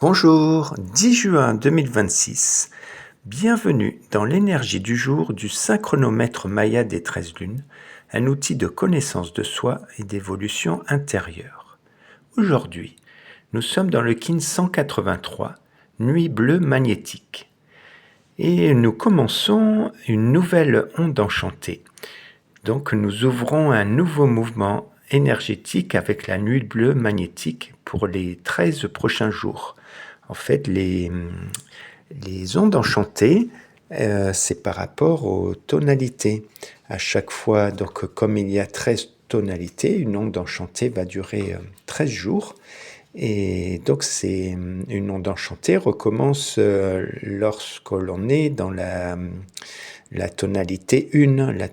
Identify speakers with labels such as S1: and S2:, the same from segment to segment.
S1: Bonjour, 10 juin 2026. Bienvenue dans l'énergie du jour du synchronomètre Maya des 13 lunes, un outil de connaissance de soi et d'évolution intérieure. Aujourd'hui, nous sommes dans le kin 183, nuit bleue magnétique. Et nous commençons une nouvelle onde enchantée. Donc nous ouvrons un nouveau mouvement énergétique avec la nuit bleue magnétique pour les 13 prochains jours. En fait, les ondes enchantées, c'est par rapport aux tonalités. À chaque fois, donc comme il y a 13 tonalités, une onde enchantée va durer 13 jours. Et donc, c'est une onde enchantée recommence lorsque l'on est dans la tonalité 1, la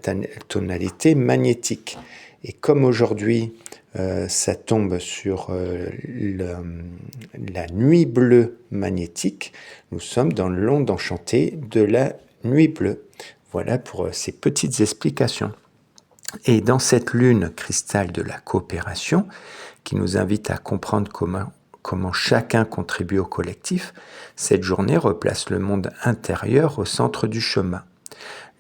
S1: tonalité magnétique. Et comme aujourd'hui, ça tombe sur la nuit bleue magnétique, nous sommes dans l'onde enchantée de la nuit bleue. Voilà pour ces petites explications. Et dans cette lune cristal de la coopération, qui nous invite à comprendre comment chacun contribue au collectif, cette journée replace le monde intérieur au centre du chemin.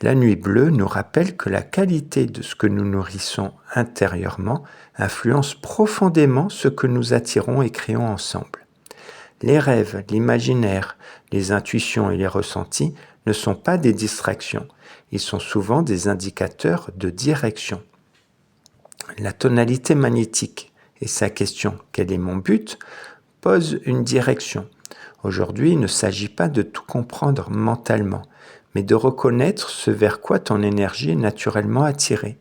S1: La nuit bleue nous rappelle que la qualité de ce que nous nourrissons intérieurement influence profondément ce que nous attirons et créons ensemble. Les rêves, l'imaginaire, les intuitions et les ressentis ne sont pas des distractions, ils sont souvent des indicateurs de direction. La tonalité magnétique et sa question « Quel est mon but ?», pose une direction. Aujourd'hui, il ne s'agit pas de tout comprendre mentalement, mais de reconnaître ce vers quoi ton énergie est naturellement attirée.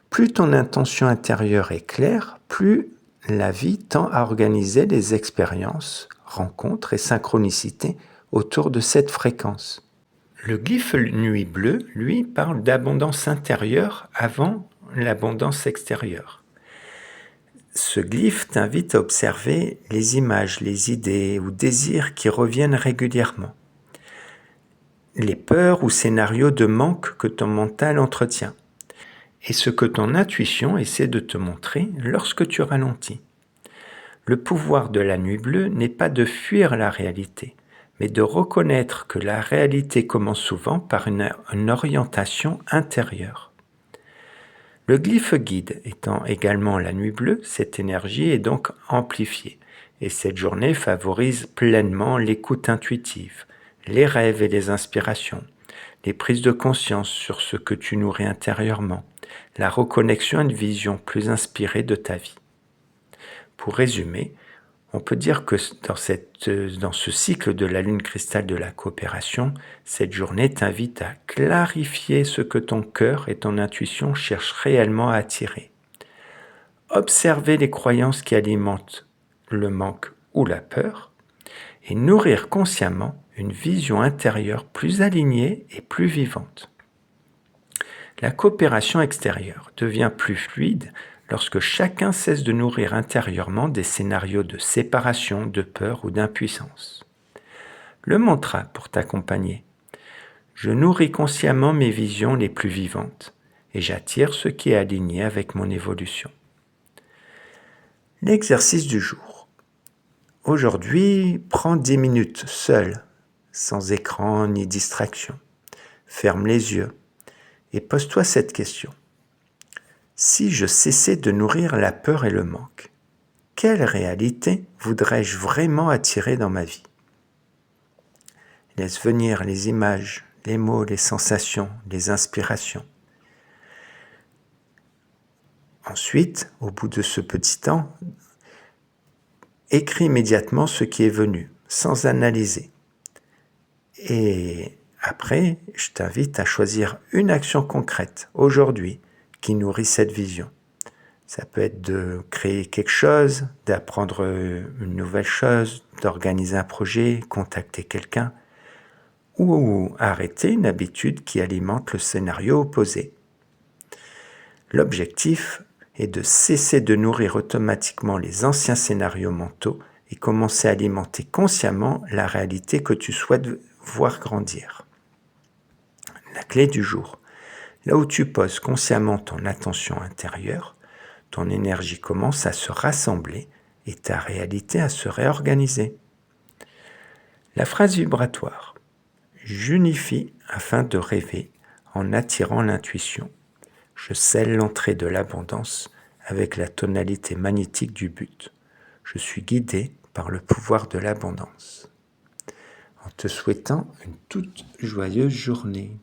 S1: Plus ton intention intérieure est claire, plus la vie tend à organiser les expériences, rencontres et synchronicités autour de cette fréquence. Le glyphe nuit bleue, lui, parle d'abondance intérieure avant l'abondance extérieure. Ce glyphe t'invite à observer les images, les idées ou désirs qui reviennent régulièrement. Les peurs ou scénarios de manque que ton mental entretient. Et ce que ton intuition essaie de te montrer lorsque tu ralentis. Le pouvoir de la nuit bleue n'est pas de fuir la réalité, mais de reconnaître que la réalité commence souvent par une orientation intérieure. Le glyphe guide étant également la nuit bleue, cette énergie est donc amplifiée, et cette journée favorise pleinement l'écoute intuitive, les rêves et les inspirations, les prises de conscience sur ce que tu nourris intérieurement, la reconnexion à une vision plus inspirée de ta vie. Pour résumer, on peut dire que dans ce cycle de la lune cristal de la coopération, cette journée t'invite à clarifier ce que ton cœur et ton intuition cherchent réellement à attirer. Observer les croyances qui alimentent le manque ou la peur et nourrir consciemment une vision intérieure plus alignée et plus vivante. La coopération extérieure devient plus fluide lorsque chacun cesse de nourrir intérieurement des scénarios de séparation, de peur ou d'impuissance. Le mantra pour t'accompagner. Je nourris consciemment mes visions les plus vivantes et j'attire ce qui est aligné avec mon évolution. L'exercice du jour. Aujourd'hui, prends 10 minutes seul, sans écran ni distraction. Ferme les yeux et pose-toi cette question. Si je cessais de nourrir la peur et le manque, quelle réalité voudrais-je vraiment attirer dans ma vie ? Laisse venir les images, les mots, les sensations, les inspirations. Ensuite, au bout de ce petit temps, écris immédiatement ce qui est venu, sans analyser. Et après, je t'invite à choisir une action concrète, aujourd'hui, qui nourrit cette vision. Ça peut être de créer quelque chose, d'apprendre une nouvelle chose, d'organiser un projet, contacter quelqu'un, ou arrêter une habitude qui alimente le scénario opposé. L'objectif est de cesser de nourrir automatiquement les anciens scénarios mentaux et commencer à alimenter consciemment la réalité que tu souhaites voir grandir. La clé du jour. Là où tu poses consciemment ton attention intérieure, ton énergie commence à se rassembler et ta réalité à se réorganiser. La phrase vibratoire. J'unifie afin de rêver en attirant l'intuition. Je scelle l'entrée de l'abondance avec la tonalité magnétique du but. Je suis guidé par le pouvoir de l'abondance. En te souhaitant une toute joyeuse journée.